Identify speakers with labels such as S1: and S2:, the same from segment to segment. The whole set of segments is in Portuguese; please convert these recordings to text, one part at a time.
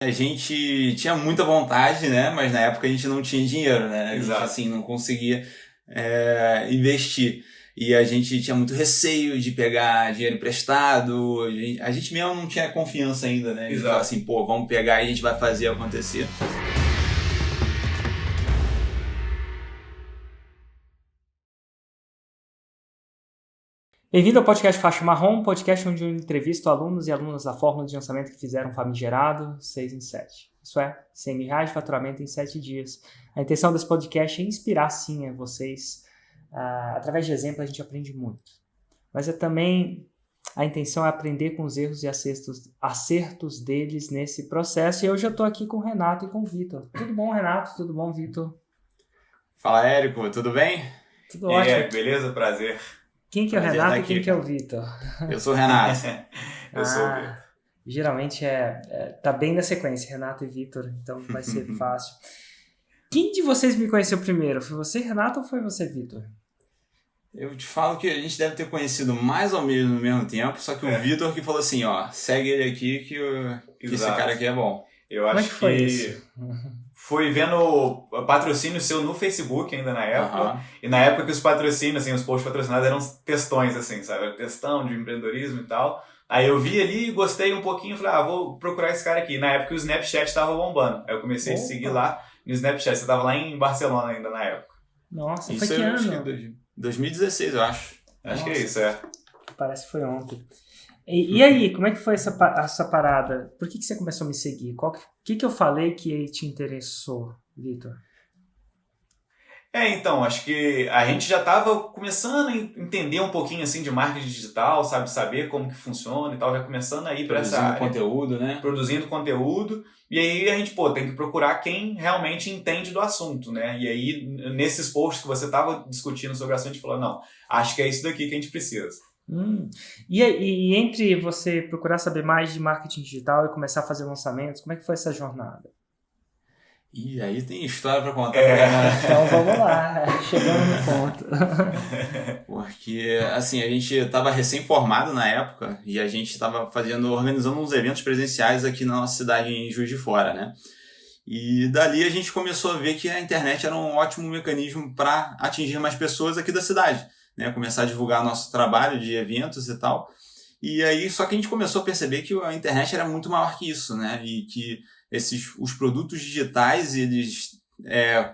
S1: A gente tinha muita vontade, né? Mas na época a gente não tinha dinheiro, né? A gente,
S2: Exato.
S1: assim, não conseguia investir. E a gente tinha muito receio de pegar dinheiro emprestado. A gente mesmo não tinha confiança ainda, né? De falar
S2: Exato.
S1: assim, pô, vamos pegar e a gente vai fazer acontecer.
S3: Bem-vindo ao podcast Faixa Marrom, podcast onde eu entrevisto alunos e alunas da fórmula de lançamento que fizeram famigerado 6 em 7. Isso é, R$100.000 de faturamento em 7 dias. A intenção desse podcast é inspirar, sim, a vocês. Através de exemplo, a gente aprende muito. Mas a intenção é aprender com os erros e acertos deles nesse processo. E hoje eu estou aqui com o Renato e com o Vitor. Tudo bom, Renato? Tudo bom, Vitor?
S1: Fala, Érico, tudo bem?
S3: Tudo
S2: E
S3: ótimo.
S2: aí, beleza? Prazer.
S3: Quem que é o
S1: Prazer
S3: Renato
S1: estar
S3: e quem
S1: aqui,
S3: que é o
S1: cara.
S3: Vitor?
S1: Eu sou o Renato.
S2: Eu sou o Vitor.
S3: Geralmente tá bem na sequência, Renato e Vitor, então vai ser fácil. Quem de vocês me conheceu primeiro? Foi você, Renato, ou foi você, Vitor?
S1: Eu te falo que a gente deve ter conhecido mais ou menos no mesmo tempo, só que o Vitor que falou assim, ó, segue ele aqui que esse
S2: Exato.
S1: cara aqui é bom.
S2: Eu
S3: Como é
S2: acho
S3: que foi isso?
S2: foi vendo patrocínio seu no Facebook ainda na época.
S1: Aham.
S2: E na época que os patrocínios, assim, os posts patrocinados eram textões, assim, sabe? Era textão de empreendedorismo e tal. Aí eu vi ali, gostei um pouquinho, falei, vou procurar esse cara aqui. Na época o Snapchat estava bombando. Aí eu comecei a te seguir lá no Snapchat. Você estava lá em Barcelona ainda na época.
S3: Nossa,
S1: Isso
S3: foi que
S1: eu acho
S3: ano?
S1: que 2016, eu acho.
S2: Acho que é
S3: Nossa.
S2: isso, é.
S3: Parece que foi ontem. E aí, como é que foi essa parada? Por que você começou a me seguir? O que eu falei que te interessou, Vitor?
S2: Então, acho que a gente já estava começando a entender um pouquinho assim de marketing digital, saber como que funciona e tal, já começando a ir para essa
S1: Produzindo
S2: área,
S1: conteúdo, né?
S2: produzindo conteúdo, e aí a gente, tem que procurar quem realmente entende do assunto, né? E aí, nesses posts que você estava discutindo sobre o assunto, a gente falou, não, acho que é isso daqui que a gente precisa.
S3: E entre você procurar saber mais de marketing digital e começar a fazer lançamentos, como é que foi essa jornada?
S1: E aí tem história pra contar.
S3: Então vamos lá, chegando no ponto.
S1: Porque, assim, a gente estava recém-formado na época e a gente estava organizando uns eventos presenciais aqui na nossa cidade, em Juiz de Fora, né? E dali a gente começou a ver que a internet era um ótimo mecanismo para atingir mais pessoas aqui da cidade, né? Começar a divulgar nosso trabalho de eventos e tal. E aí, só que a gente começou a perceber que a internet era muito maior que isso, né? E que os produtos digitais, eles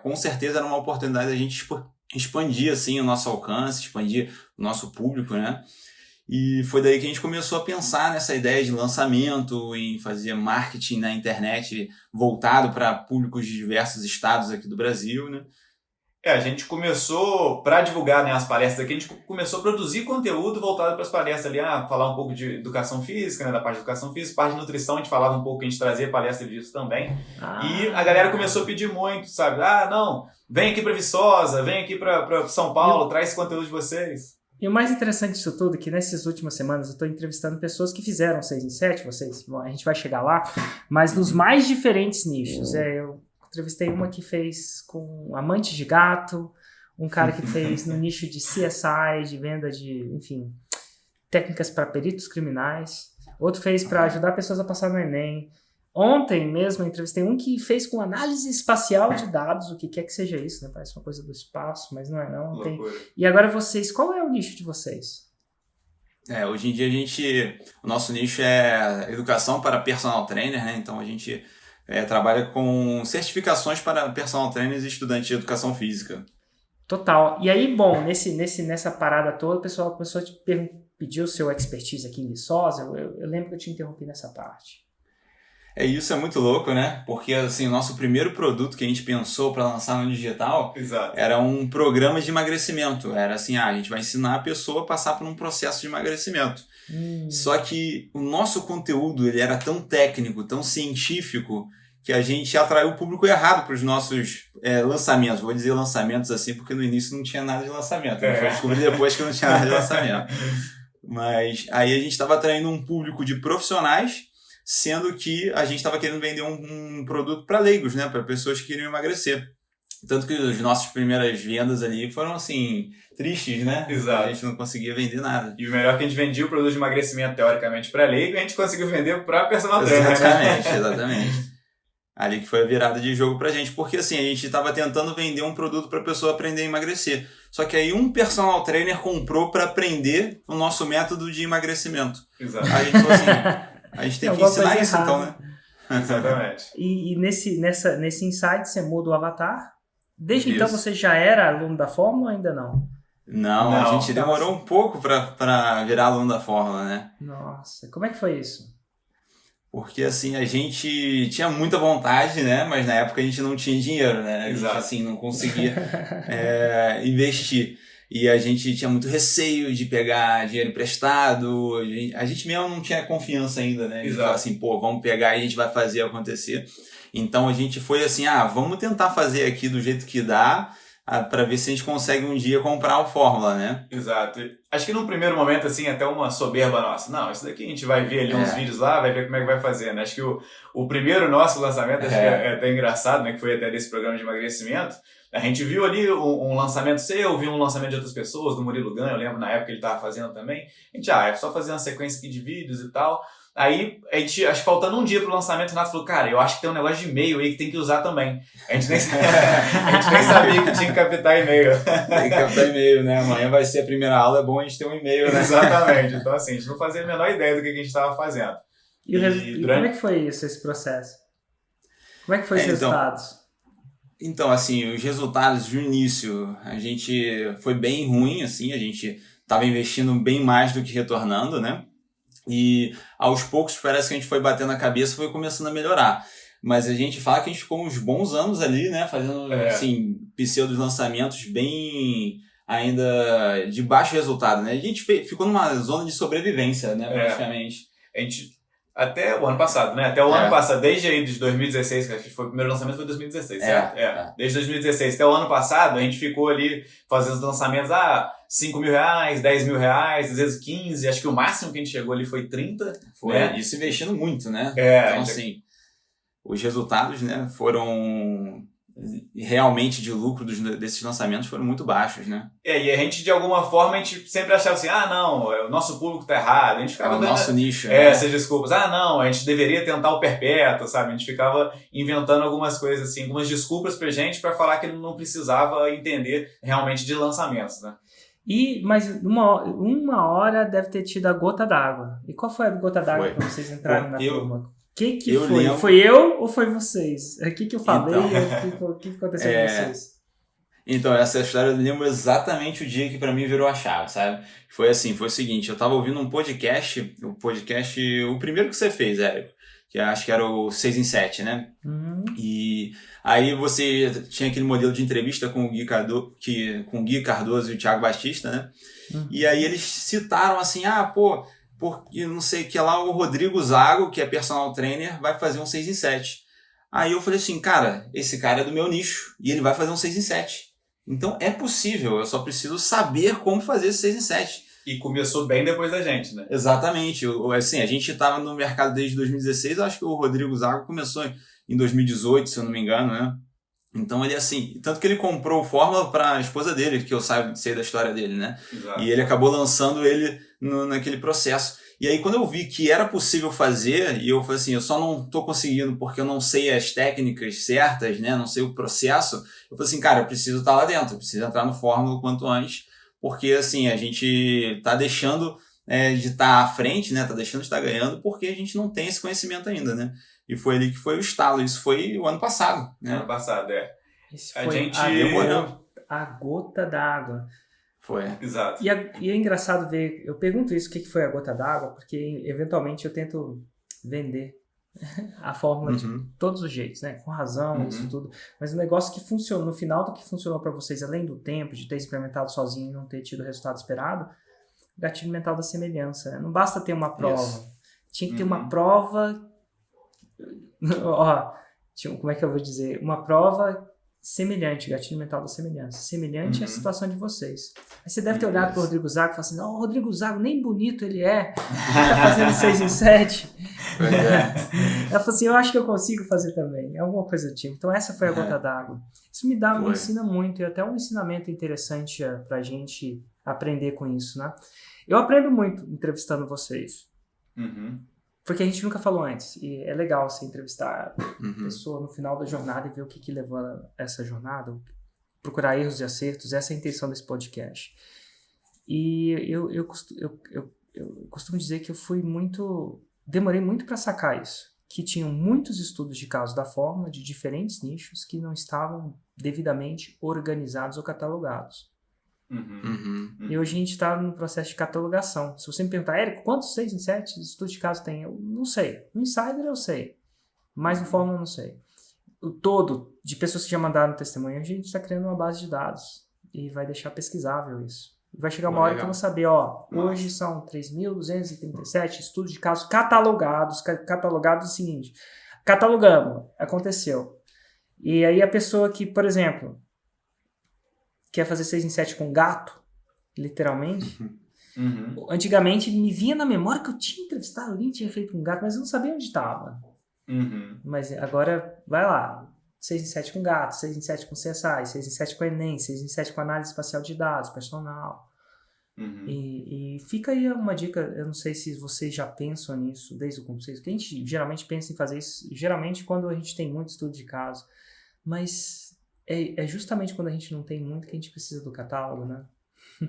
S1: com certeza era uma oportunidade da gente expandir assim, o nosso alcance, expandir o nosso público, né? E foi daí que a gente começou a pensar nessa ideia de lançamento, em fazer marketing na internet voltado para públicos de diversos estados aqui do Brasil, né?
S2: A gente começou, para divulgar, né, as palestras aqui, a gente começou a produzir conteúdo voltado para as palestras ali, falar um pouco de educação física, né, da parte de educação física, parte de nutrição, a gente falava um pouco, a gente trazia palestra disso também. E a galera começou a pedir muito, sabe? Não, vem aqui para Viçosa, vem aqui para São Paulo, traz esse conteúdo de vocês.
S3: E o mais interessante disso tudo é que nessas últimas semanas eu estou entrevistando pessoas que fizeram 6 em 7, a gente vai chegar lá, mas nos mais diferentes nichos. Eu entrevistei uma que fez com amantes de gato, um cara que fez no nicho de CSI, de venda de, enfim, técnicas para peritos criminais. Outro fez para ajudar pessoas a passar no Enem. Ontem mesmo eu entrevistei um que fez com análise espacial de dados, o que quer que seja isso, né? Parece uma coisa do espaço, mas não é não. E agora vocês, qual é o nicho de vocês?
S1: Hoje em dia o nosso nicho é educação para personal trainer, né? Então a gente trabalha com certificações para personal trainers e estudantes de educação física.
S3: Total. E aí, bom, nessa parada toda, o pessoal começou a te pedir o seu expertise aqui em Viçosa. Eu lembro que eu te interrompi nessa parte.
S1: Isso é muito louco, né? Porque, assim, o nosso primeiro produto que a gente pensou para lançar no digital era um programa de emagrecimento. Era assim, a gente vai ensinar a pessoa a passar por um processo de emagrecimento. Só que o nosso conteúdo ele era tão técnico, tão científico, que a gente atraiu o público errado para os nossos lançamentos. Vou dizer lançamentos assim, porque no início não tinha nada de lançamento. Eu fui descobrir depois que não tinha nada de lançamento. Mas aí a gente estava atraindo um público de profissionais, sendo que a gente estava querendo vender um produto para leigos, né? Para pessoas que queriam emagrecer. Tanto que as nossas primeiras vendas ali foram, assim, tristes, né?
S2: Exato.
S1: A gente não conseguia vender nada.
S2: E o melhor é que a gente vendia o produto de emagrecimento, teoricamente, para leigo, e a gente conseguiu vender para personal trainer.
S1: Exatamente. Ali que foi a virada de jogo pra gente, porque assim, a gente tava tentando vender um produto pra pessoa aprender a emagrecer. Só que aí um personal trainer comprou pra aprender o nosso método de emagrecimento.
S2: Exato.
S1: Aí a gente falou assim, a gente tem que ensinar isso então, né?
S2: Exatamente.
S3: E nesse insight você muda o avatar. Desde então
S1: Isso.
S3: você já era aluno da Fórmula ou ainda não?
S1: Não, a gente demorou um pouco pra virar aluno da Fórmula, né?
S3: Nossa, como é que foi isso?
S1: Porque assim, a gente tinha muita vontade, né? Mas na época a gente não tinha dinheiro, né? A gente assim, não conseguia investir. E a gente tinha muito receio de pegar dinheiro emprestado. A gente mesmo não tinha confiança ainda, né? De falar assim, pô, vamos pegar e a gente vai fazer acontecer. Então a gente foi assim, vamos tentar fazer aqui do jeito que dá, para ver se a gente consegue um dia comprar o Fórmula, né?
S2: Exato. Acho que num primeiro momento, assim, até uma soberba nossa. Não, isso daqui a gente vai ver ali uns vídeos lá, vai ver como é que vai fazer, né? Acho que o primeiro nosso lançamento, acho que é até engraçado, né? Que foi até desse programa de emagrecimento. A gente viu ali um lançamento seu, viu um lançamento de outras pessoas, do Murilo Gun, eu lembro na época que ele estava fazendo também. A gente, é só fazer uma sequência aqui de vídeos e tal. Aí, a gente, acho que faltando um dia pro lançamento, o Renato falou, cara, eu acho que tem um negócio de e-mail aí que tem que usar também. A gente nem sabia que tinha que captar e-mail.
S1: Tem que captar e-mail, né? Amanhã vai ser a primeira aula, é bom a gente ter um e-mail, né?
S2: Exatamente. Então, assim, a gente não fazia a menor ideia do que a gente estava fazendo.
S3: E como é que foi isso, esse processo? Como é que foi os resultados?
S1: Então, assim, os resultados no início, a gente foi bem ruim, assim, a gente estava investindo bem mais do que retornando, né? E aos poucos parece que a gente foi batendo a cabeça e foi começando a melhorar. Mas a gente fala que a gente ficou uns bons anos ali, né? Fazendo, assim, pseudos lançamentos bem ainda de baixo resultado, né? A gente ficou numa zona de sobrevivência, né? Praticamente.
S2: A gente... Até o ano passado, né? Até o ano passado, desde aí de 2016, que acho que foi o primeiro lançamento, foi 2016, certo? Desde 2016 até o ano passado, a gente ficou ali fazendo os lançamentos, R$5 mil, R$10 mil, às vezes 15, acho que o máximo que a gente chegou ali foi 30.
S1: Foi,
S2: né?
S1: Isso investindo muito, né? Então, assim, os resultados, né, foram realmente de lucro desses lançamentos foram muito baixos, né?
S2: E a gente, de alguma forma, a gente sempre achava assim, não, o nosso público tá errado, a gente ficava dando...
S1: nosso nicho,
S2: essas desculpas, não, a gente deveria tentar o perpétuo, sabe? A gente ficava inventando algumas coisas assim, algumas desculpas pra gente pra falar que ele não precisava entender realmente de lançamentos, né?
S3: Mas uma hora deve ter tido a gota d'água. E qual foi a gota d'água pra vocês entrarem na turma? O que foi? Lembro... Foi eu ou foi vocês? O que eu falei? Então, o que aconteceu com vocês?
S1: Então, essa história eu lembro exatamente o dia que pra mim virou a chave, sabe? Foi assim, foi o seguinte, eu tava ouvindo um podcast, o primeiro que você fez, Érico, que acho que era o 6 em 7, né? E aí você tinha aquele modelo de entrevista com o Gui Cardoso e o Thiago Batista, né? E aí eles citaram assim, porque não sei o que lá, o Rodrigo Zago, que é personal trainer, vai fazer um 6 em 7. Aí eu falei assim, cara, esse cara é do meu nicho e ele vai fazer um 6 em 7. Então é possível, eu só preciso saber como fazer esse 6 em 7.
S2: E começou bem depois da gente, né?
S1: Exatamente. Assim, a gente estava no mercado desde 2016, acho que o Rodrigo Zago começou em 2018, se eu não me engano, né? Então ele, assim, tanto que ele comprou o Fórmula para a esposa dele, que eu sei da história dele, né?
S2: Exato.
S1: E ele acabou lançando ele naquele processo. E aí quando eu vi que era possível fazer, e eu falei assim, eu só não tô conseguindo porque eu não sei as técnicas certas, né? Não sei o processo. Eu falei assim, cara, eu preciso estar lá dentro, eu preciso entrar no Fórmula o quanto antes, porque assim, a gente tá deixando de estar à frente, né? Tá deixando de estar ganhando porque a gente não tem esse conhecimento ainda, né? E foi ali que foi o estalo. Isso foi o ano passado, né?
S2: Ano passado,
S3: Esse foi a gota d'água.
S1: Foi.
S2: Exato.
S3: E é engraçado ver, eu pergunto isso, o que foi a gota d'água, porque eventualmente eu tento vender a fórmula de todos os jeitos, né? Com razão, isso tudo. Mas o negócio que funcionou, no final do que funcionou para vocês, além do tempo, de ter experimentado sozinho e não ter tido o resultado esperado, o gatilho mental da semelhança, né? Não basta ter uma prova. Isso. Tinha que ter uma prova... como é que eu vou dizer? Uma prova semelhante, gatilho mental da semelhança. Semelhante à situação de vocês. Aí você deve ter olhado para o Rodrigo Zago e falado assim, não, o Rodrigo Zago nem bonito ele é. Ele tá fazendo 6 em 7. Ela falou assim, eu acho que eu consigo fazer também. Alguma coisa do tipo. Então essa foi a gota d'água. Isso me ensina muito, e até um ensinamento interessante pra gente aprender com isso, né? Eu aprendo muito entrevistando vocês. Porque a gente nunca falou antes, e é legal você entrevistar a
S1: Uhum.
S3: pessoa no final da jornada e ver o que levou a essa jornada, procurar erros e acertos, essa é a intenção desse podcast. E eu costumo dizer que demorei muito para sacar isso, que tinham muitos estudos de casos da fórmula de diferentes nichos que não estavam devidamente organizados ou catalogados. E hoje a gente está no processo de catalogação. Se você me perguntar, Érico, quantos 6 em 7 estudos de caso tem? Eu não sei. No Insider eu sei, mas no Fórmula eu não sei. O todo de pessoas que já mandaram testemunho, a gente está criando uma base de dados e vai deixar pesquisável isso. Vai chegar uma hora que eu vou saber, hoje são 3.237 estudos de casos catalogados. Catalogados é o seguinte, catalogamos, aconteceu. E aí a pessoa que, por exemplo, quer fazer 6 em 7 com gato, literalmente. Antigamente me vinha na memória que eu tinha entrevistado alguém, tinha feito um gato, mas eu não sabia onde estava. Mas agora, vai lá. 6 em 7 com gato, 6 em 7 com CSI, 6 em 7 com Enem, 6 em 7 com análise espacial de dados, personal. E fica aí uma dica, eu não sei se vocês já pensam nisso desde o começo, porque a gente geralmente pensa em fazer isso, geralmente quando a gente tem muito estudo de caso, mas é justamente quando a gente não tem muito que a gente precisa do catálogo, né?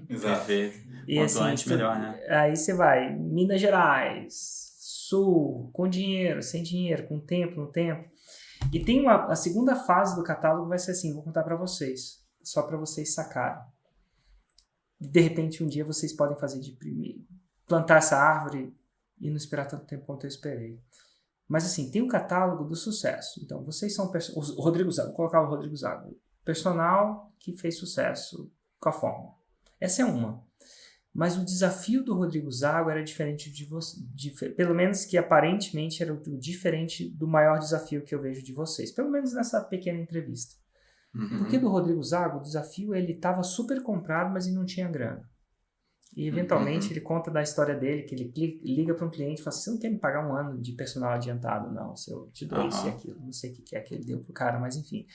S2: Exato.
S3: E
S1: Quanto
S3: assim,
S1: antes, melhor, né?
S3: Aí você vai, Minas Gerais, Sul, com dinheiro, sem dinheiro, com tempo, no tempo. E tem a segunda fase do catálogo vai ser assim, vou contar para vocês, só para vocês sacarem. De repente, um dia vocês podem fazer de primeiro, plantar essa árvore e não esperar tanto tempo quanto eu esperei. Mas assim, tem o catálogo do sucesso. Então, vocês são o Rodrigo Zago, vou colocar o Rodrigo Zago, personal que fez sucesso com a fórmula. Essa é uma. Mas o desafio do Rodrigo Zago era diferente de você, pelo menos que aparentemente era diferente do maior desafio que eu vejo de vocês, pelo menos nessa pequena entrevista. Porque do Rodrigo Zago, o desafio, ele estava super comprado, mas ele não tinha grana. E eventualmente ele conta da história dele, que ele liga para um cliente e fala assim, você não quer me pagar um ano de personal adiantado? Não, se eu te dou isso e aquilo. Não sei o que é que ele deu pro cara, mas enfim.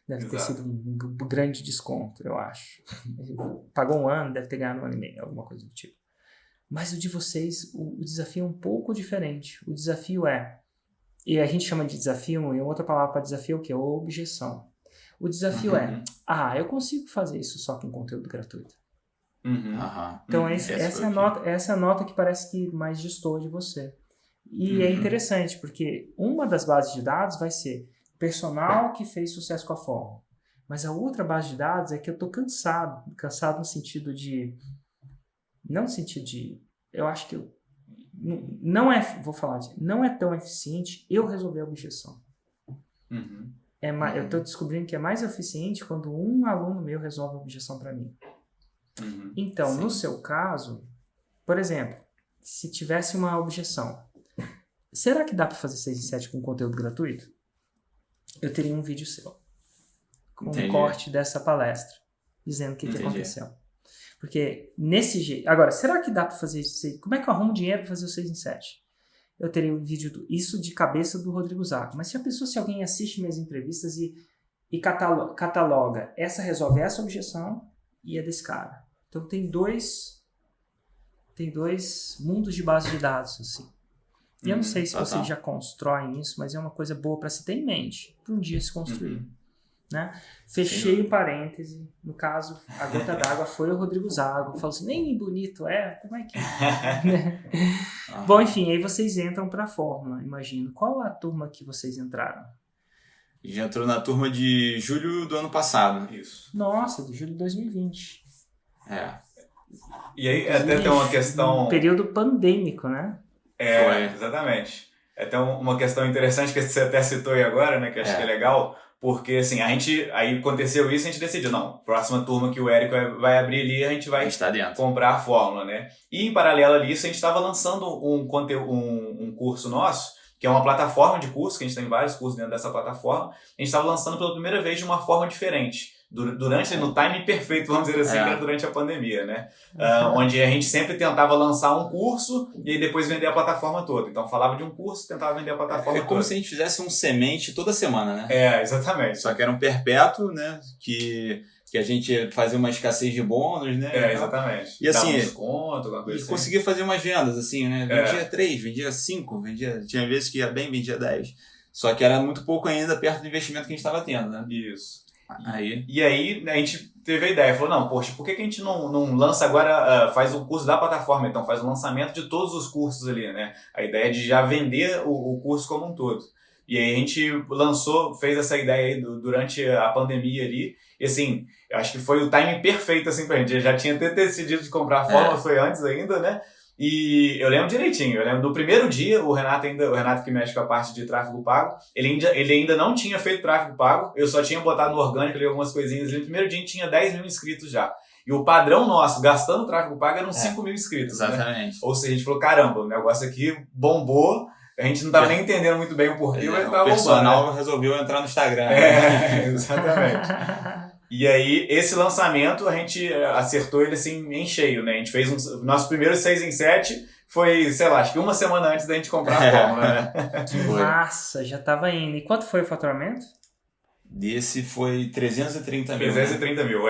S3: Deve ter sido um grande desconto, eu acho. Ele pagou um ano, deve ter ganhado um ano e meio, alguma coisa do tipo. Mas o de vocês, o desafio é um pouco diferente. O desafio e a gente chama de desafio, e outra palavra para desafio é o quê? Objeção. O desafio eu consigo fazer isso só com conteúdo gratuito. Então essa é a nota que parece que mais destoa de você. E é interessante, porque uma das bases de dados vai ser personal que fez sucesso com a fórmula. Mas a outra base de dados é que eu tô cansado no sentido de... Não no sentido de... Eu acho que não é tão eficiente eu resolver a objeção. Eu tô descobrindo que é mais eficiente quando um aluno meu resolve a objeção para mim. Então, no seu caso, por exemplo, se tivesse uma objeção, será que dá para fazer 6 em 7 com conteúdo gratuito? Eu teria um vídeo seu, com um corte dessa palestra, dizendo o que aconteceu. Porque nesse jeito... Agora, será que dá para fazer isso? Como é que eu arrumo dinheiro para fazer o 6 em 7? Eu teria um vídeo isso de cabeça do Rodrigo Zago. Mas se alguém assiste minhas entrevistas e cataloga, essa resolve essa objeção e é desse cara. Então tem dois mundos de base de dados, assim. E eu não sei se vocês já constroem isso, mas é uma coisa boa para se ter em mente, para um dia se construir. Né? Fechei o parêntese, no caso, a gota d'água foi o Rodrigo Zago, falou assim, nem bonito como é que é? Bom, enfim, aí vocês entram para a fórmula, imagino. Qual a turma que vocês entraram?
S1: A gente entrou na turma de julho do ano passado.
S2: Isso.
S3: Nossa, de julho de 2020.
S2: E aí até tem uma questão...
S3: Um período pandêmico, né?
S2: Exatamente. É até uma questão interessante que você até citou aí agora, né? Que acho que é legal, porque assim, aí aconteceu isso e a gente decidiu, não, próxima turma que o Érico vai abrir ali, a gente vai comprar a fórmula, né? E em paralelo a isso, a gente estava lançando um curso nosso, que é uma plataforma de curso, que a gente tem vários cursos dentro dessa plataforma, a gente estava lançando pela primeira vez de uma forma diferente. No time perfeito, vamos dizer assim, que era durante a pandemia, né? Onde a gente sempre tentava lançar um curso e aí depois vender a plataforma toda. Então, falava de um curso, tentava vender a plataforma toda.
S1: É como se a gente fizesse um semente toda semana, né?
S2: Exatamente.
S1: Só que era um perpétuo, né? Que que a gente fazia uma escassez de bônus, né?
S2: Exatamente.
S1: E assim,
S2: dava um desconto, alguma coisa
S1: e
S2: assim.
S1: conseguia fazer umas vendas, assim, né? Vendia 3, vendia 5, tinha vezes que ia bem, vendia 10. Só que era muito pouco ainda perto do investimento que a gente estava tendo, né?
S2: Isso.
S1: Aí...
S2: E aí a gente teve a ideia, falou, não, poxa, por que a gente não lança agora, faz o curso da plataforma, então faz o lançamento de todos os cursos ali, né? A ideia de já vender o curso como um todo. E aí a gente fez essa ideia aí durante a pandemia ali, e assim, eu acho que foi o timing perfeito assim pra gente, eu já tinha até decidido de comprar a fórmula, foi antes ainda, né? E eu lembro direitinho, eu lembro do primeiro dia, o Renato que mexe com a parte de tráfego pago, ele ainda não tinha feito tráfego pago, eu só tinha botado no orgânico ali algumas coisinhas, no primeiro dia a gente tinha 10 mil inscritos já. E o padrão nosso, gastando tráfego pago, eram 5 mil inscritos.
S1: Exatamente.
S2: Né? Ou seja, a gente falou, caramba, o negócio aqui bombou, a gente não tava nem entendendo muito bem o porquê, mas tava bombando.
S1: O personal resolveu entrar no Instagram.
S2: Exatamente. E aí, esse lançamento, a gente acertou ele assim em cheio, né? A gente fez nosso primeiro 6 em 7, foi, sei lá, acho que uma semana antes da gente comprar a fórmula, né?
S3: Que massa, já tava indo. E quanto foi o faturamento?
S1: Desse foi 330 mil.
S2: 330 mil,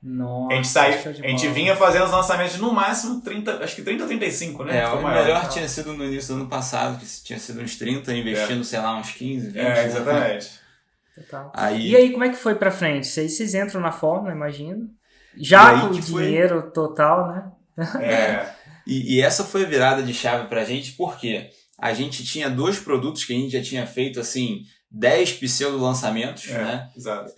S3: Nossa,
S2: a gente vinha fazendo os lançamentos no máximo 30, acho que 30 ou 35, né?
S1: O melhor tinha sido no início do ano passado, que tinha sido uns 30, investindo, sei lá, uns 15, 20.
S2: Exatamente.
S3: Total.
S1: Aí...
S3: E aí, como é que foi pra frente? Vocês entram na fórmula, imagino. Já com o dinheiro total, né?
S1: E essa foi a virada de chave pra gente, porque a gente tinha 2 produtos que a gente já tinha feito, assim, 10 pseudo-lançamentos, né?
S2: Exato.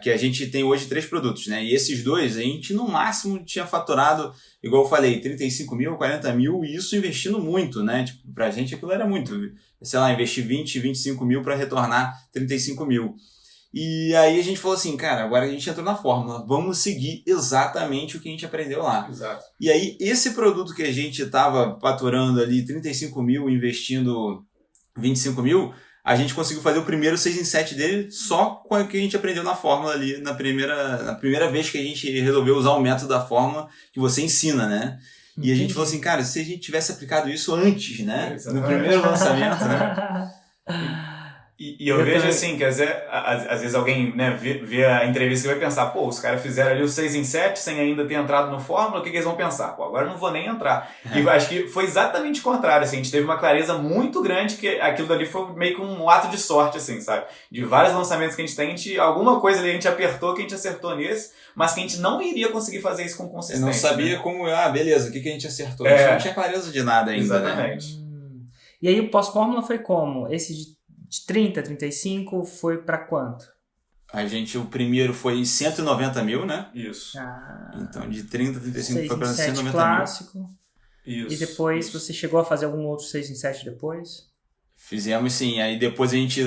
S1: Que a gente tem hoje 3 produtos, né? E esses 2, a gente no máximo tinha faturado, igual eu falei, 35 mil, 40 mil, e isso investindo muito, né? Tipo, pra gente aquilo era muito. Sei lá, investir 20, 25 mil para retornar 35 mil. E aí a gente falou assim, cara, agora a gente entrou na fórmula, vamos seguir exatamente o que a gente aprendeu lá.
S2: Exato.
S1: E aí esse produto que a gente estava faturando ali 35 mil, investindo 25 mil, a gente conseguiu fazer o primeiro 6 em 7 dele só com o que a gente aprendeu na fórmula ali, na primeira vez que a gente resolveu usar o método da fórmula que você ensina, né? E a gente falou assim, cara, se a gente tivesse aplicado isso antes, né? No primeiro lançamento, né?
S2: E eu vejo assim, que às vezes alguém, né, vê a entrevista e vai pensar, pô, os caras fizeram ali o 6 em 7 sem ainda ter entrado no Fórmula, o que eles vão pensar? Pô, agora eu não vou nem entrar. E acho que foi exatamente o contrário, assim, a gente teve uma clareza muito grande que aquilo dali foi meio que um ato de sorte, assim, sabe? De vários lançamentos que a gente tem, alguma coisa ali a gente apertou que a gente acertou nesse, mas que a gente não iria conseguir fazer isso com consistência.
S1: Eu não sabia, né? Como, beleza, o que a gente acertou? A gente não tinha clareza de nada ainda.
S2: Exatamente.
S1: Né?
S3: E aí o pós-fórmula foi como? Esse de 30, 35 foi pra quanto?
S1: O primeiro foi 190 mil, né?
S2: Isso.
S1: Então de 30, 35 foi pra 190
S3: clássico.
S1: mil.
S3: Isso. E depois você chegou a fazer algum outro 6 em 7 depois?
S1: Fizemos sim, aí depois a gente,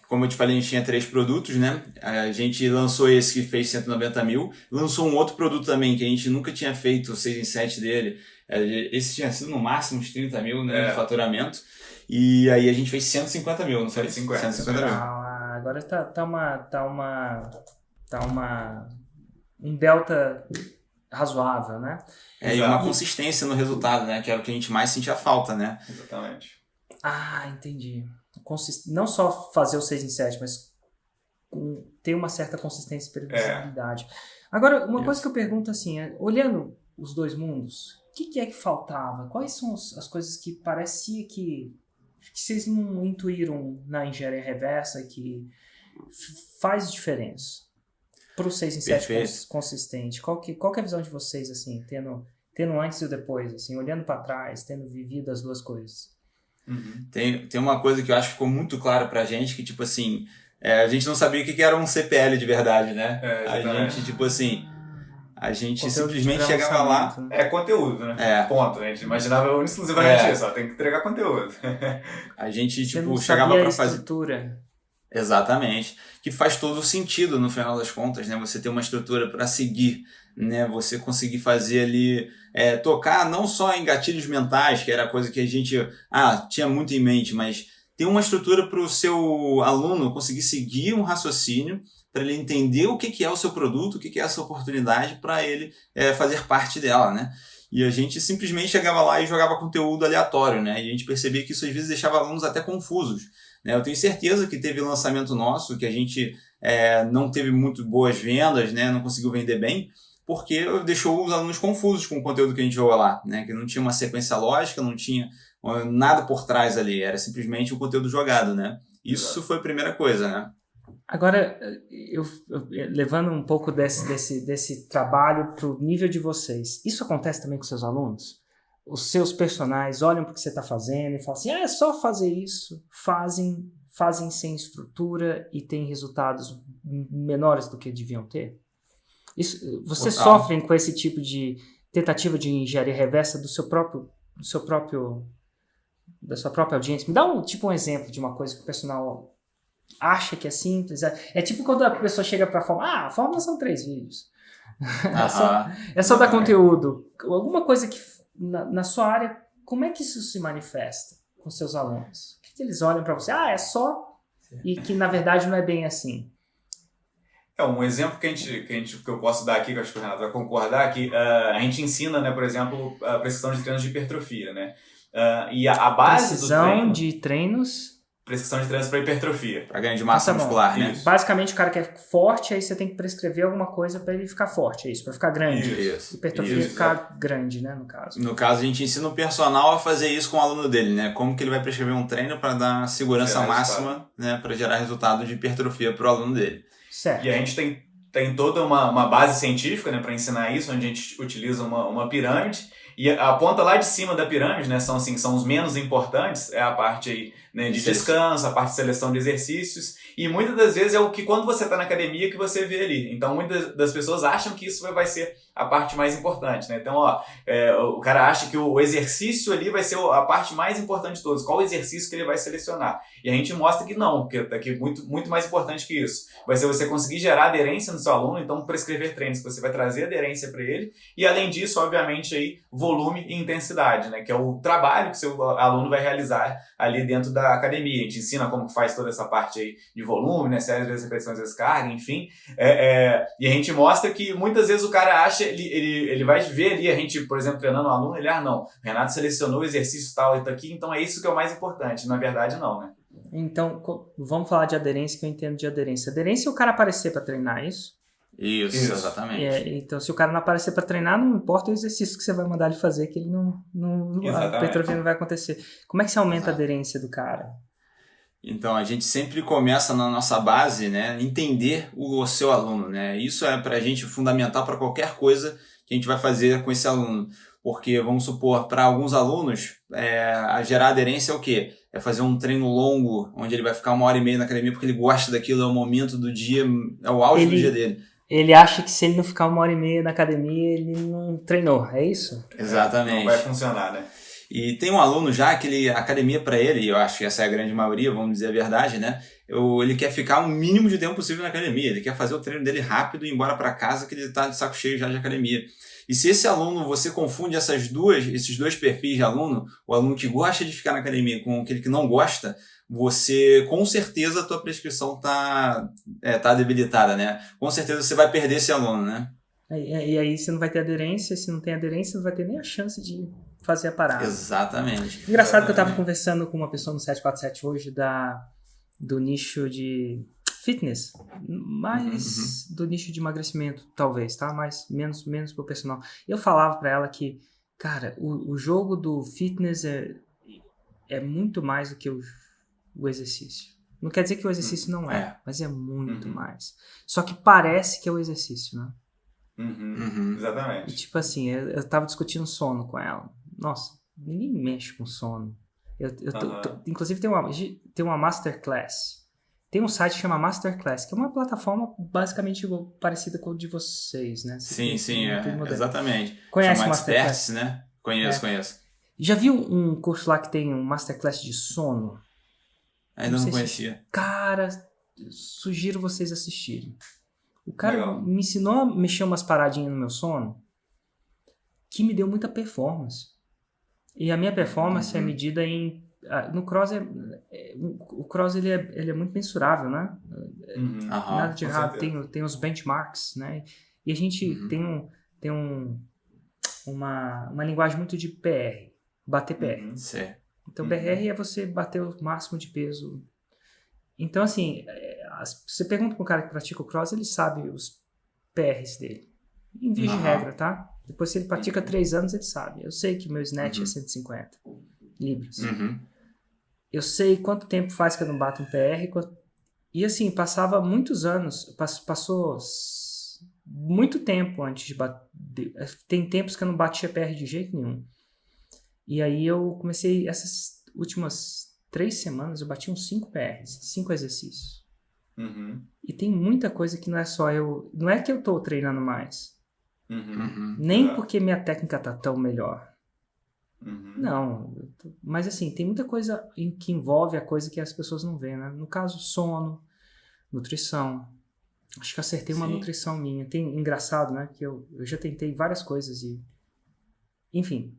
S1: como eu te falei, a gente tinha 3 produtos, né? A gente lançou esse que fez 190 mil, lançou um outro produto também que a gente nunca tinha feito o 6 em 7 dele, esse tinha sido no máximo uns 30 mil, né, de faturamento, e aí a gente fez 150 mil, não foi? 150 mil.
S3: Agora um delta razoável, né?
S1: E uma consistência no resultado, né? Que era o que a gente mais sentia falta, né?
S2: Exatamente.
S3: Entendi. Não só fazer o 6 em 7, mas ter uma certa consistência e previsibilidade. Agora, uma coisa que eu pergunto assim, olhando os dois mundos, o que é que faltava? Quais são as coisas que parecia que vocês não intuíram na engenharia reversa que faz diferença para o 6 em 7 consistente? Qual que é a visão de vocês, assim, tendo antes e o depois, assim, olhando para trás, tendo vivido as duas coisas?
S1: Uhum. Tem uma coisa que eu acho que ficou muito claro pra gente, que tipo assim, a gente não sabia o que era um CPL de verdade, né? A gente, tipo assim, a gente conteúdo simplesmente chegava lá...
S2: conteúdo, né? Ponto, né? A gente imaginava exclusivamente isso, tem que entregar conteúdo.
S1: A gente, tipo, chegava pra fazer...
S3: estrutura.
S1: Exatamente. Que faz todo o sentido no final das contas, né? Você ter uma estrutura para seguir, né? Você conseguir fazer ali, tocar não só em gatilhos mentais, que era a coisa que a gente tinha muito em mente, mas ter uma estrutura para o seu aluno conseguir seguir um raciocínio, para ele entender o que é o seu produto, o que é a sua oportunidade, para ele fazer parte dela, né? E a gente simplesmente chegava lá e jogava conteúdo aleatório, né? E a gente percebia que isso às vezes deixava alunos até confusos. Eu tenho certeza que teve lançamento nosso, que a gente não teve muito boas vendas, né? Não conseguiu vender bem, porque deixou os alunos confusos com o conteúdo que a gente jogou lá, né? Que não tinha uma sequência lógica, não tinha nada por trás ali, era simplesmente o conteúdo jogado, né? Isso foi a primeira coisa, né?
S3: Agora, eu levando um pouco desse trabalho para o nível de vocês, isso acontece também com seus alunos? Os seus personagens olham para o que você está fazendo e falam assim, é só fazer isso, fazem sem estrutura e têm resultados menores do que deviam ter? Vocês sofrem com esse tipo de tentativa de engenharia reversa da sua própria audiência? Me dá um exemplo de uma coisa que o personal acha que é simples. É tipo quando a pessoa chega para a Fórmula. A Fórmula são 3 vídeos. É só dar conteúdo. Alguma coisa que na sua área, como é que isso se manifesta com seus alunos? O que eles olham para você? É só, e que na verdade não é bem assim.
S2: Um exemplo que eu posso dar aqui, que eu acho que o Renato vai concordar, que a gente ensina, né, por exemplo, a prescrição de treinos de hipertrofia, né? E a base
S3: precisão de treinos...
S2: Prescrição de treinos para hipertrofia.
S1: Para ganho de massa muscular, né?
S3: Isso. Basicamente, o cara que é forte, aí você tem que prescrever alguma coisa para ele ficar forte, para ficar grande.
S1: Isso.
S3: Hipertrofia ficar grande, né, no caso.
S1: No caso, a gente ensina o personal a fazer isso com o aluno dele, né? Como que ele vai prescrever um treino para dar segurança máxima, né? Para gerar resultado de hipertrofia para o aluno dele.
S3: Certo.
S2: E a gente tem toda uma base científica, né, para ensinar isso, onde a gente utiliza uma pirâmide. E a ponta lá de cima da pirâmide, né, são os menos importantes, é a parte aí, né, de descanso, a parte de seleção de exercícios, e muitas das vezes é o que quando você está na academia que você vê ali. Então muitas das pessoas acham que isso vai ser a parte mais importante, né? Então, o cara acha que o exercício ali vai ser a parte mais importante de todos, qual exercício que ele vai selecionar. E a gente mostra que não, que é muito, muito mais importante que isso. Vai ser você conseguir gerar aderência no seu aluno, então prescrever treinos que você vai trazer aderência para ele, e além disso, obviamente, aí, volume e intensidade, né? Que é o trabalho que seu aluno vai realizar ali dentro da academia. A gente ensina como que faz toda essa parte aí de volume, né? Séries, vezes repetições, vezes carga, enfim. E a gente mostra que muitas vezes o cara acha, ele vai ver ali, a gente, por exemplo, treinando um aluno, ele, não, o Renato selecionou o exercício tal e tá aqui, então é isso que é o mais importante. Na verdade, não, né?
S3: Então, vamos falar de aderência, que eu entendo de aderência. Aderência é o cara aparecer para treinar, é isso?
S1: Isso, exatamente.
S3: Então, se o cara não aparecer para treinar, não importa o exercício que você vai mandar ele fazer, que ele a hipertrofia não vai acontecer. Como é que você aumenta a aderência do cara?
S1: Então, a gente sempre começa na nossa base, né, entender o seu aluno, né? Isso é para a gente fundamental para qualquer coisa que a gente vai fazer com esse aluno. Porque, vamos supor, para alguns alunos, a gerar aderência é o quê? É fazer um treino longo, onde ele vai ficar 1h30 na academia porque ele gosta daquilo, é o momento do dia, é o auge do dia dele.
S3: Ele acha que se ele não ficar 1h30 na academia, ele não treinou, é isso?
S1: Exatamente.
S2: Não vai funcionar, né?
S1: E tem um aluno já que a academia para ele, e eu acho que essa é a grande maioria, vamos dizer a verdade, né? Ele quer ficar o mínimo de tempo possível na academia, ele quer fazer o treino dele rápido e ir embora para casa que ele tá de saco cheio já de academia. E se esse aluno, você confunde esses dois perfis de aluno, o aluno que gosta de ficar na academia com aquele que não gosta, você, com certeza, a tua prescrição tá debilitada, né? Com certeza você vai perder esse aluno, né?
S3: E aí você não vai ter aderência, e se não tem aderência, você não vai ter nem a chance de fazer a parada.
S1: Exatamente.
S3: Engraçado que eu estava conversando com uma pessoa no 747 hoje do nicho de fitness, mais do nicho de emagrecimento, talvez, tá? Mas menos pro personal. Eu falava para ela que, cara, o jogo do fitness é muito mais do que o exercício. Não quer dizer que o exercício não mas é muito mais. Só que parece que é o exercício, né?
S2: Exatamente.
S3: E, tipo assim, eu tava discutindo sono com ela. Nossa, ninguém mexe com sono. Inclusive tem uma Masterclass. Tem um site que chama Masterclass, que é uma plataforma basicamente parecida com o de vocês, né?
S1: Sim, exatamente.
S3: Conhece
S1: o
S3: Masterclass?
S1: Né? Conheço.
S3: Já viu um curso lá que tem um Masterclass de sono?
S1: Ainda não conhecia.
S3: Cara, sugiro vocês assistirem. O cara me ensinou a mexer umas paradinhas no meu sono que me deu muita performance. E a minha performance é medida em... No cross, o cross ele é muito mensurável, né? Nada de errado, tem os benchmarks, né? E a gente tem uma linguagem muito de PR, bater PR.
S1: Certo.
S3: Então, BR é você bater o máximo de peso. Então, assim, Você pergunta para um cara que pratica o cross, ele sabe os PRs dele. Em via de regra, tá? Depois, se ele pratica 3 anos, ele sabe. Eu sei que o meu snatch é 150 libras. Eu sei quanto tempo faz que eu não bato um PR. E assim, passava muitos anos. Passou muito tempo antes de bater. Tem tempos que eu não batia PR de jeito nenhum. E aí eu comecei, essas últimas 3 semanas, eu bati uns 5 PRs, 5 exercícios. E tem muita coisa que não é só eu... Não é que eu tô treinando mais. Nem porque minha técnica tá tão melhor. Não. Mas assim, tem muita coisa que envolve a coisa que as pessoas não veem, né? No caso, sono, nutrição. Acho que acertei uma nutrição minha. Engraçado, né? Que eu já tentei várias coisas e... Enfim,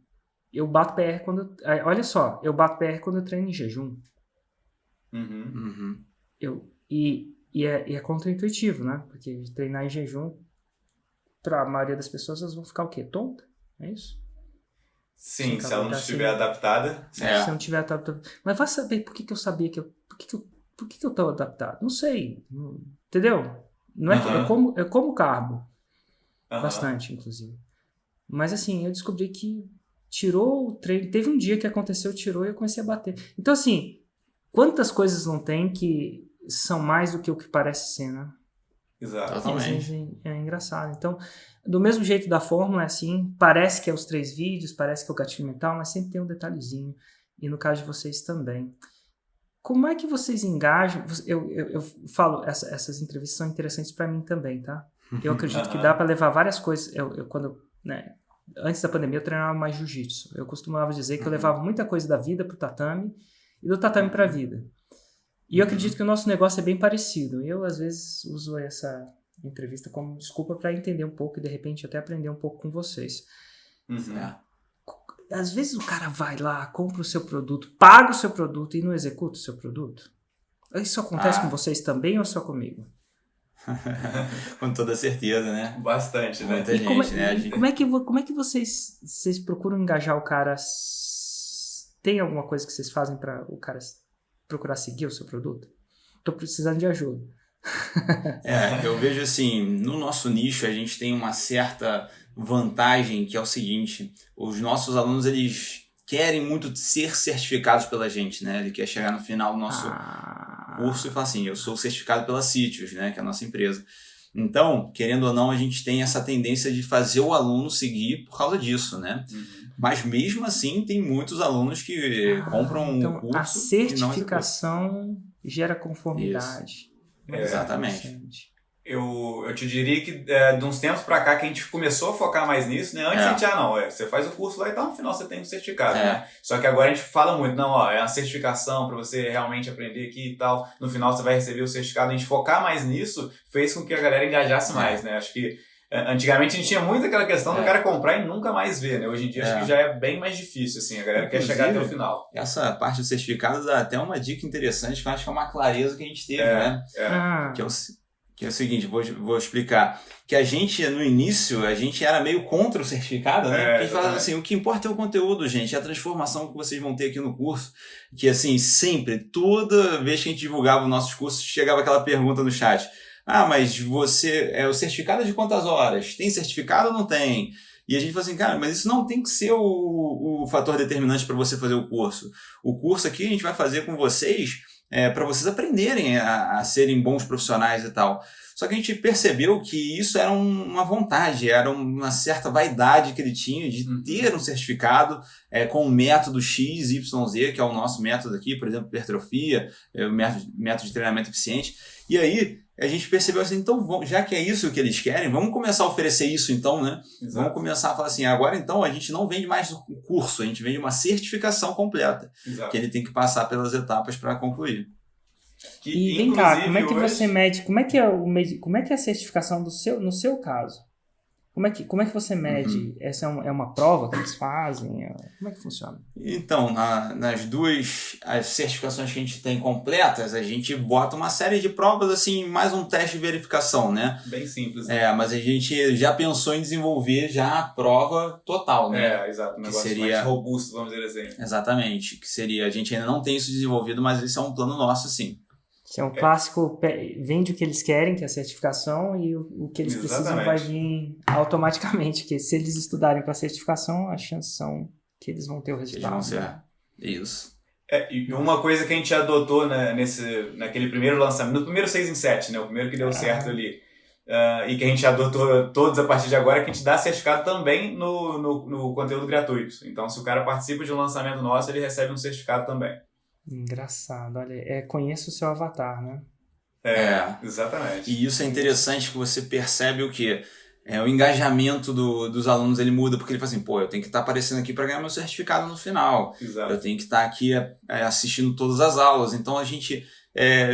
S3: eu bato PR quando... Olha só, eu bato PR quando eu treino em jejum. E é contra-intuitivo, né? Porque treinar em jejum, para a maioria das pessoas, elas vão ficar o quê? Tonta? É isso?
S2: Sim, se ela não estiver adaptada.
S3: Se eu não estiver adaptada. Mas vai saber por que eu sabia que eu... Por que eu tô adaptado? Não sei. Entendeu? Não é que eu como carbo. Bastante, inclusive. Mas assim, eu descobri que tirou o treino. Teve um dia que aconteceu, tirou e eu comecei a bater. Então assim, quantas coisas não tem que são mais do que o que parece ser, né?
S2: Exato.
S3: Às vezes é engraçado. Então, do mesmo jeito da fórmula, é assim, parece que é os 3 vídeos, parece que é o gatilho mental, mas sempre tem um detalhezinho. E no caso de vocês também. Como é que vocês engajam? Eu falo, essas entrevistas são interessantes para mim também, tá? Eu acredito que dá para levar várias coisas. Antes da pandemia eu treinava mais jiu-jitsu. Eu costumava dizer que eu levava muita coisa da vida pro tatame e do tatame pra vida. E eu acredito que o nosso negócio é bem parecido. Eu, às vezes, uso essa entrevista como desculpa para entender um pouco e, de repente, até aprender um pouco com vocês. Às vezes o cara vai lá, compra o seu produto, paga o seu produto e não executa o seu produto. Isso acontece com vocês também ou só comigo?
S1: Com toda certeza, né?
S2: Bastante, né?
S1: Muita gente, né?
S3: Como é que vocês procuram engajar o cara? Tem alguma coisa que vocês fazem para o cara procurar seguir o seu produto? Tô precisando de ajuda.
S1: Eu vejo assim, no nosso nicho a gente tem uma certa vantagem, que é o seguinte: os nossos alunos, eles querem muito ser certificados pela gente, né? Ele quer chegar no final do nosso curso e falar assim, eu sou certificado pela Sítios, né? Que é a nossa empresa. Então, querendo ou não, a gente tem essa tendência de fazer o aluno seguir por causa disso, né? Mas mesmo assim, tem muitos alunos que compram um curso.
S3: A certificação gera conformidade.
S1: Exatamente.
S2: Eu te diria que de uns tempos pra cá que a gente começou a focar mais nisso, né? Antes a gente, você faz o curso lá e tal, no final você tem um certificado, né? Só que agora a gente fala muito, é uma certificação pra você realmente aprender aqui e tal, no final você vai receber o certificado. A gente focar mais nisso fez com que a galera engajasse mais, né? Acho que antigamente a gente tinha muito aquela questão do cara comprar e nunca mais ver, né? Hoje em dia acho que já é bem mais difícil, assim, a galera quer chegar até o final.
S1: Essa parte do certificado dá até uma dica interessante, que eu acho que é uma clareza que a gente teve, né? Que é o seguinte, vou explicar. Que a gente, no início, a gente era meio contra o certificado, né? Porque a gente falava assim, o que importa é o conteúdo, gente, é a transformação que vocês vão ter aqui no curso. Que assim, sempre, toda vez que a gente divulgava os nossos cursos, chegava aquela pergunta no chat. Mas você, o certificado é de quantas horas? Tem certificado ou não tem? E a gente falou assim, cara, mas isso não tem que ser o fator determinante para você fazer o curso. O curso aqui a gente vai fazer com vocês para vocês aprenderem a serem bons profissionais e tal. Só que a gente percebeu que isso era uma vontade, era uma certa vaidade que ele tinha de ter um certificado com o método XYZ, que é o nosso método aqui, por exemplo, hipertrofia, o método de treinamento eficiente. E aí a gente percebeu assim, então, já que é isso que eles querem, vamos começar a oferecer isso então, né? Exato. Vamos começar a falar assim, agora então a gente não vende mais um curso, a gente vende uma certificação completa. Exato. Que ele tem que passar pelas etapas para concluir.
S3: E vem cá, como é que você mede, como é que é a certificação no seu caso? Como é que você mede? Essa é uma prova que eles fazem? Como é que funciona?
S1: Então, nas as certificações que a gente tem completas, a gente bota uma série de provas, assim, mais um teste de verificação, né?
S2: Bem simples. Né?
S1: Mas a gente já pensou em desenvolver já a prova total, né?
S2: Exato. Um negócio mais robusto, vamos dizer assim.
S1: Exatamente. Que seria, a gente ainda não tem isso desenvolvido, mas isso é um plano nosso, sim.
S3: Que é um clássico, vende o que eles querem, que é a certificação, e o que eles precisam vai vir automaticamente, que se eles estudarem para a certificação, as chances são que eles vão ter o resultado.
S1: Eles vão ser. Isso.
S2: E uma coisa que a gente adotou naquele primeiro lançamento, no primeiro 6 em 7, né? O primeiro que deu certo ali, e que a gente adotou todos a partir de agora, é que a gente dá certificado também no conteúdo gratuito. Então, se o cara participa de um lançamento nosso, ele recebe um certificado também.
S3: Engraçado, olha, conheça o seu avatar, né?
S2: Exatamente.
S1: E isso é interessante que você percebe o quê? O engajamento dos alunos, ele muda, porque ele fala assim, eu tenho que estar aparecendo aqui para ganhar meu certificado no final.
S2: Exato.
S1: Eu tenho que estar aqui assistindo todas as aulas. Então a gente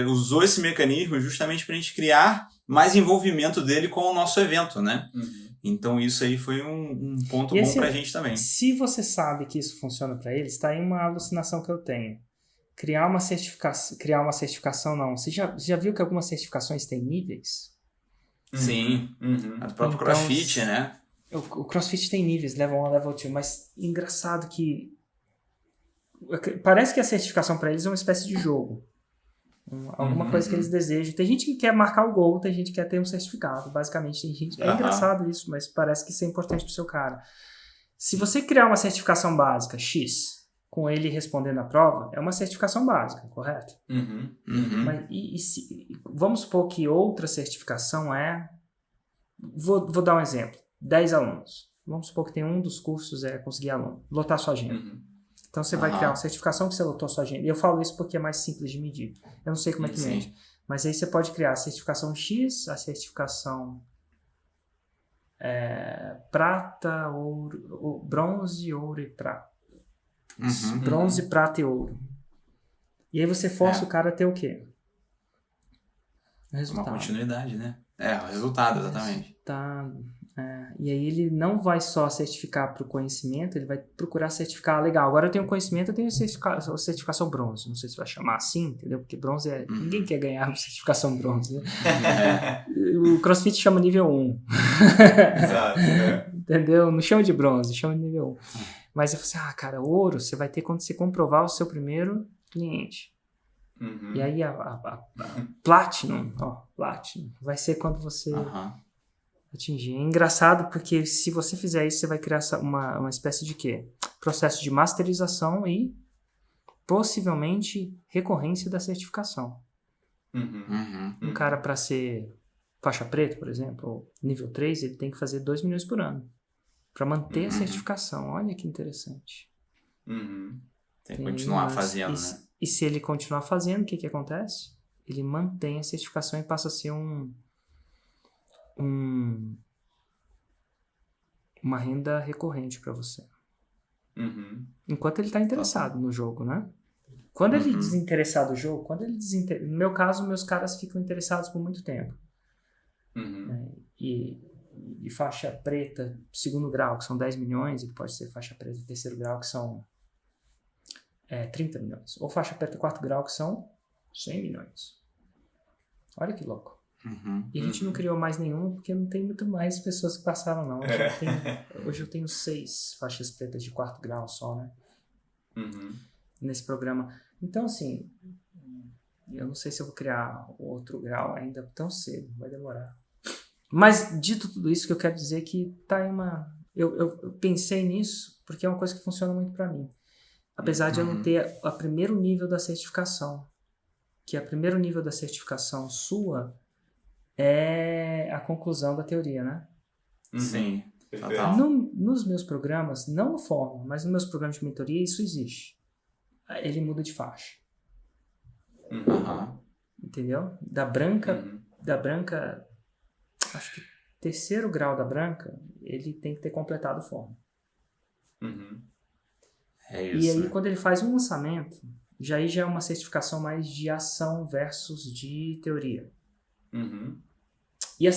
S1: usou esse mecanismo justamente para a gente criar mais envolvimento dele com o nosso evento, né?
S2: Uhum.
S1: Então isso aí foi um ponto bom para a gente também.
S3: Se você sabe que isso funciona para eles, está aí uma alucinação que eu tenho. Criar uma certificação não. Você já viu que algumas certificações têm níveis?
S1: Sim.
S2: Uhum.
S1: A do próprio CrossFit, né?
S3: O CrossFit tem níveis, level 1, level 2, mas engraçado que parece que a certificação para eles é uma espécie de jogo. Alguma coisa que eles desejam. Tem gente que quer marcar o gol, tem gente que quer ter um certificado. Basicamente, tem gente... É engraçado isso, mas parece que isso é importante pro seu cara. Se você criar uma certificação básica, X, com ele respondendo a prova, é uma certificação básica, correto?
S2: Uhum.
S3: Mas vamos supor que outra certificação Vou dar um exemplo. 10 alunos. Vamos supor que tem um dos cursos conseguir aluno. Lotar sua agenda. Então você vai criar uma certificação que você lotou sua agenda. E eu falo isso porque é mais simples de medir. Eu não sei como é que mede. Mas aí você pode criar a certificação X, a certificação prata, ouro, bronze, ouro e prata. Bronze, prata e ouro. E aí você força o cara a ter o quê? O resultado.
S1: Uma continuidade, né? O resultado, exatamente.
S3: E aí ele não vai só certificar para o conhecimento, ele vai procurar certificar legal. Agora eu tenho conhecimento, eu tenho certificação bronze. Não sei se vai chamar assim, entendeu? Porque bronze ninguém quer ganhar certificação bronze, né? O CrossFit chama nível 1.
S2: Exato.
S3: Entendeu? Não chama de bronze, chama de nível 1. Mas eu falei assim, cara, ouro você vai ter quando você comprovar o seu primeiro cliente. E aí a Platinum vai ser quando você atingir. É engraçado porque se você fizer isso, você vai criar uma espécie de quê? Processo de masterização e possivelmente recorrência da certificação. Um cara para ser faixa preta, por exemplo, ou nível 3, ele tem que fazer 2 milhões por ano para manter a certificação. Olha que interessante.
S1: Tem que continuar fazendo, né?
S3: E se ele continuar fazendo, o que acontece? Ele mantém a certificação e passa a ser uma renda recorrente para você. Enquanto ele está interessado no jogo, né? Quando ele desinteressar do jogo, no meu caso, meus caras ficam interessados por muito tempo. E faixa preta, segundo grau, que são 10 milhões, ele pode ser faixa preta terceiro grau, que são 30 milhões. Ou faixa preta quarto grau, que são 100 milhões. Olha que louco. E a gente não criou mais nenhum, porque não tem muito mais pessoas que passaram, não. Hoje eu tenho 6 faixas pretas de quarto grau só, né? Nesse programa. Então, assim, eu não sei se eu vou criar outro grau ainda tão cedo. Vai demorar. Mas, dito tudo isso, que eu quero dizer que tá aí eu pensei nisso porque é uma coisa que funciona muito para mim. Apesar de eu não ter o primeiro nível da certificação. Que o primeiro nível da certificação sua é a conclusão da teoria, né?
S1: Sim, total.
S3: Nos meus programas, não no fórum, mas nos meus programas de mentoria, isso existe. Ele muda de faixa. Entendeu? Da branca, acho que terceiro grau da branca, ele tem que ter completado o fórum.
S1: É isso.
S3: E aí, quando ele faz um lançamento, já é uma certificação mais de ação versus de teoria. E a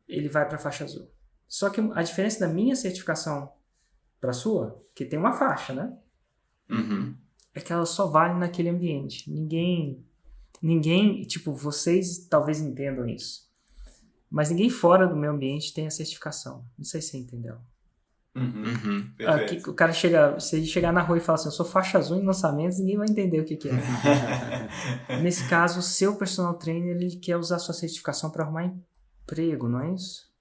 S3: ele vai para a faixa azul. Só que a diferença da minha certificação para a sua, que tem uma faixa, né? É que ela só vale naquele ambiente. Ninguém, tipo, vocês talvez entendam isso. Mas ninguém fora do meu ambiente tem a certificação. Não sei se você entendeu. Aqui, o cara chega, se ele chegar na rua e falar assim, eu sou faixa azul em lançamentos, ninguém vai entender o que é. Nesse caso, o seu personal trainer, ele quer usar a sua certificação para arrumar emprego, não é isso?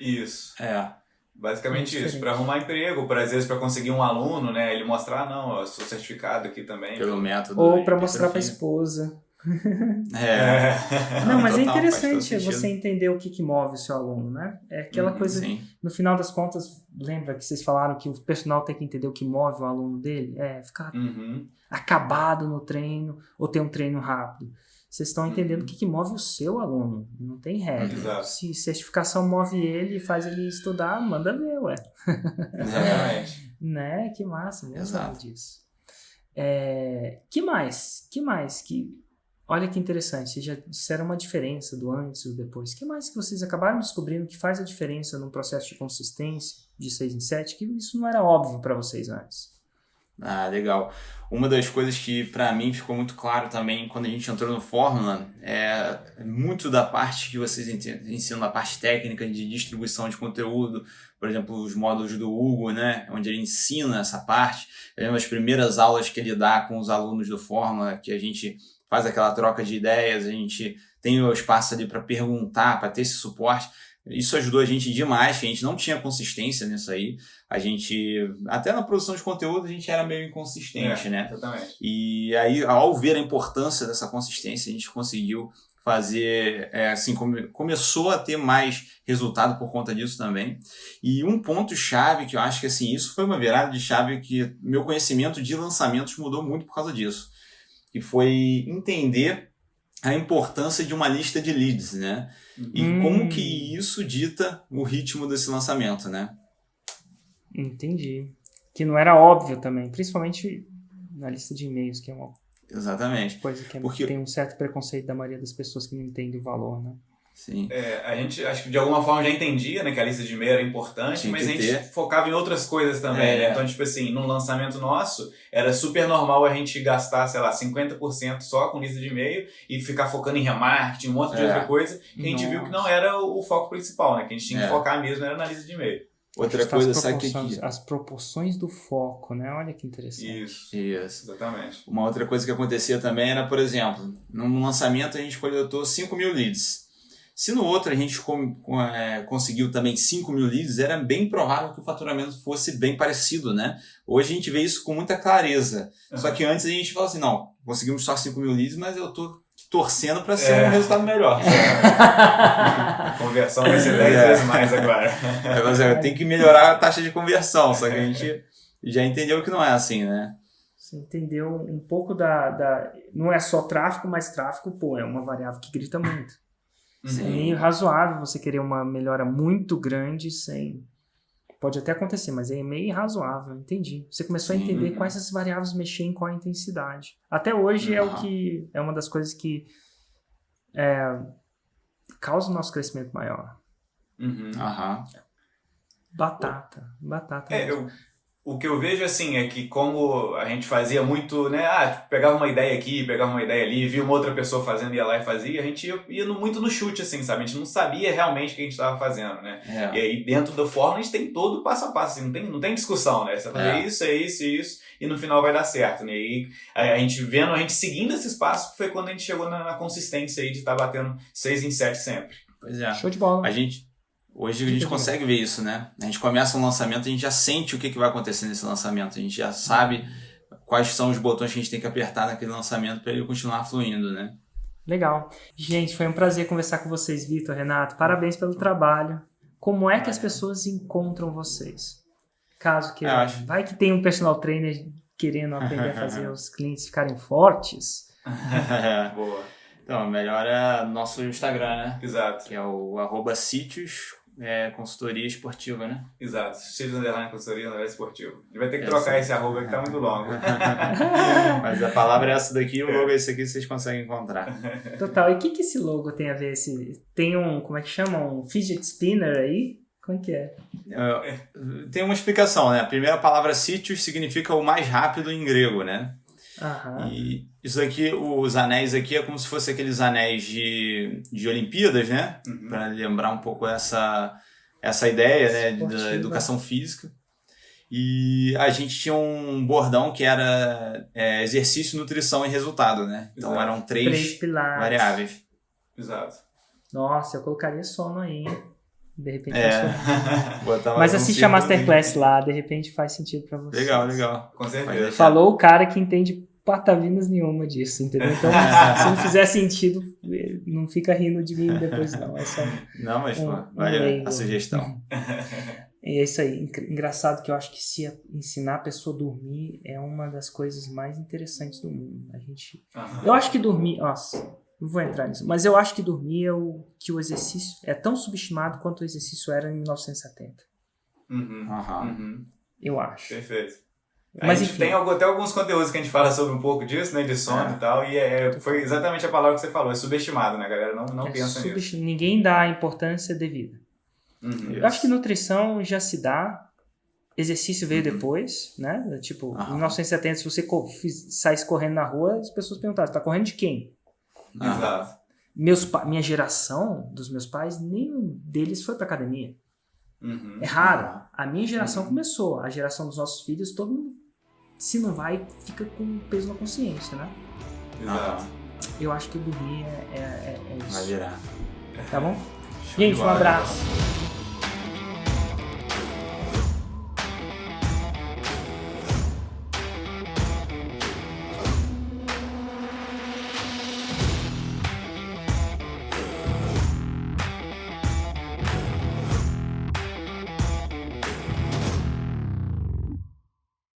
S2: Isso.
S1: É.
S2: Basicamente isso, para arrumar emprego, às vezes para conseguir um aluno, né, ele mostrar, não, eu sou certificado aqui também.
S1: Pelo método.
S3: Ou para mostrar para a esposa. Não, mas é interessante você entender o que move o seu aluno, né? É aquela coisa, no final das contas, lembra que vocês falaram que o personal tem que entender o que move o aluno dele? É ficar acabado no treino ou ter um treino rápido. Vocês estão entendendo o que move o seu aluno. Não tem regra. Se certificação move ele e faz ele estudar, manda ver, ué.
S2: Exatamente.
S3: Né? Que massa, mesmo disso. Que mais? Olha que interessante, vocês já disseram uma diferença do antes e do depois. O que mais que vocês acabaram descobrindo que faz a diferença num processo de consistência de 6 em 7, que isso não era óbvio para vocês antes?
S1: Ah, legal. Uma das coisas que para mim ficou muito claro também quando a gente entrou no Fórmula é muito da parte que vocês ensinam, a parte técnica de distribuição de conteúdo, por exemplo, os módulos do Hugo, né, onde ele ensina essa parte. Eu lembro as primeiras aulas que ele dá com os alunos do Fórmula, que a gente faz aquela troca de ideias, a gente tem o espaço ali para perguntar, para ter esse suporte. Isso ajudou a gente demais, que a gente não tinha consistência nisso aí. A gente, até na produção de conteúdo, a gente era meio inconsistente, né?
S2: Exatamente.
S1: E aí, ao ver a importância dessa consistência, a gente conseguiu fazer, começou a ter mais resultado por conta disso também. E um ponto-chave que eu acho que, assim, isso foi uma virada de chave que meu conhecimento de lançamentos mudou muito por causa disso. Que foi entender a importância de uma lista de leads, né? E como que isso dita o ritmo desse lançamento, né?
S3: Entendi. Que não era óbvio também, principalmente na lista de e-mails, que é uma coisa que tem um certo preconceito da maioria das pessoas que não entendem o valor, né?
S1: Sim.
S2: A gente, acho que de alguma forma já entendia, né, que a lista de e-mail era importante, mas a gente focava em outras coisas também, né? Então, tipo assim, num lançamento nosso, era super normal a gente gastar, sei lá, 50% só com lista de e-mail e ficar focando em remarketing, um monte de outra coisa, que a gente viu que não era o foco principal, né? Que a gente tinha que focar mesmo, era na lista de e-mail.
S1: Outra coisa, sabe que
S3: as proporções do foco, né? Olha que interessante.
S1: Isso.
S2: Exatamente.
S1: Uma outra coisa que acontecia também era, por exemplo, num lançamento a gente coletou 5.000 leads. Se no outro a gente conseguiu também 5.000 leads, era bem provável que o faturamento fosse bem parecido, né? Hoje a gente vê isso com muita clareza. Só que antes a gente falava assim, não, conseguimos só 5.000 leads, mas eu tô torcendo para ser um resultado melhor.
S2: A conversão vai ser 10 vezes mais agora.
S1: Tem que melhorar a taxa de conversão, só que a gente já entendeu que não é assim, né?
S3: Você entendeu um pouco não é só tráfego, mas tráfego, é uma variável que grita muito. É meio razoável você querer uma melhora muito grande sem... Pode até acontecer, mas é meio irrazoável, entendi. Você começou a entender quais essas variáveis mexem com a intensidade. Até hoje é uma das coisas que causa o nosso crescimento maior. Batata.
S2: O que eu vejo, assim, é que como a gente fazia muito, né, pegava uma ideia aqui, pegava uma ideia ali, via uma outra pessoa fazendo, ia lá e fazia, a gente ia muito no chute, assim, sabe? A gente não sabia realmente o que a gente estava fazendo, né? E aí, dentro da Fórmula, a gente tem todo o passo a passo, assim, não tem discussão, né? Você vai fazer isso, e no final vai dar certo, né? E a gente seguindo esses passos, foi quando a gente chegou na consistência aí de estar batendo 6 em 7 sempre.
S1: Pois é.
S3: Show de bola.
S1: Hoje a gente consegue ver isso, né? A gente começa um lançamento, a gente já sente o que vai acontecer nesse lançamento. A gente já sabe quais são os botões que a gente tem que apertar naquele lançamento para ele continuar fluindo, né?
S3: Legal. Gente, foi um prazer conversar com vocês, Vitor, Renato. Parabéns pelo trabalho. Como é que as pessoas encontram vocês? Caso queiram. Vai que tem um personal trainer querendo aprender a fazer os clientes ficarem fortes.
S2: Boa.
S1: Então, melhor é nosso Instagram, né?
S2: Exato.
S1: Que é o @sítios consultoria esportiva, né?
S2: Exato. Sítios _ consultoria esportiva. Ele vai ter que trocar esse arroba que tá muito longo.
S1: Mas a palavra é essa daqui, o logo é esse aqui, vocês conseguem encontrar.
S3: Total. E o que esse logo tem a ver? Tem como é que chama? Um fidget spinner aí? Como é que é?
S1: Tem uma explicação, né? A primeira palavra sítios significa o mais rápido em grego, né? E isso aqui, os anéis aqui é como se fosse aqueles anéis de Olimpíadas, né? Para lembrar um pouco essa ideia, né, da educação física. E a gente tinha um bordão que era exercício, nutrição e resultado, né? Então
S2: Exato.
S1: eram
S3: 3
S1: 3
S3: pilares.
S1: variáveis.
S2: Exato.
S3: Nossa, eu colocaria sono aí, hein? De repente
S1: É.
S3: faz sentido.
S1: Botava
S3: Mas
S1: um
S3: assiste a
S1: círculo
S3: Masterclass lá, de repente faz sentido pra você.
S1: Legal.
S2: Com certeza.
S3: Falou o cara que entende patavinas nenhuma disso, entendeu? Então, se não fizer sentido, não fica rindo de mim depois, não. É só
S1: Não, mas pô,
S3: um
S1: vale
S3: leigo.
S1: a sugestão.
S3: E é isso aí. Engraçado que eu acho que se ensinar a pessoa a dormir é uma das coisas mais interessantes do mundo. Eu acho que dormir... Nossa, não vou entrar nisso. Mas eu acho que dormir que o exercício é tão subestimado quanto o exercício era em 1970. Eu acho.
S2: Perfeito.
S3: Mas
S2: a gente
S3: enfim.
S2: tem até alguns conteúdos que a gente fala sobre um pouco disso, né, de sono e tal, e foi exatamente a palavra que você falou, é subestimado, né, galera? Não pensa nisso.
S3: Ninguém dá a importância devida. Eu acho que nutrição já se dá, exercício veio depois, né? Tipo, em 1970, se você saísse correndo na rua, as pessoas perguntavam, você tá correndo de quem?
S2: Exato.
S3: Minha geração, dos meus pais, nenhum deles foi pra academia. É raro. A minha geração começou, a geração dos nossos filhos, todo mundo, se não vai, fica com peso na consciência, né?
S2: Exato.
S3: Eu acho que dormir é isso.
S1: Vai virar.
S3: Tá bom?
S1: Show de
S3: Gente, um
S1: bola.
S3: abraço.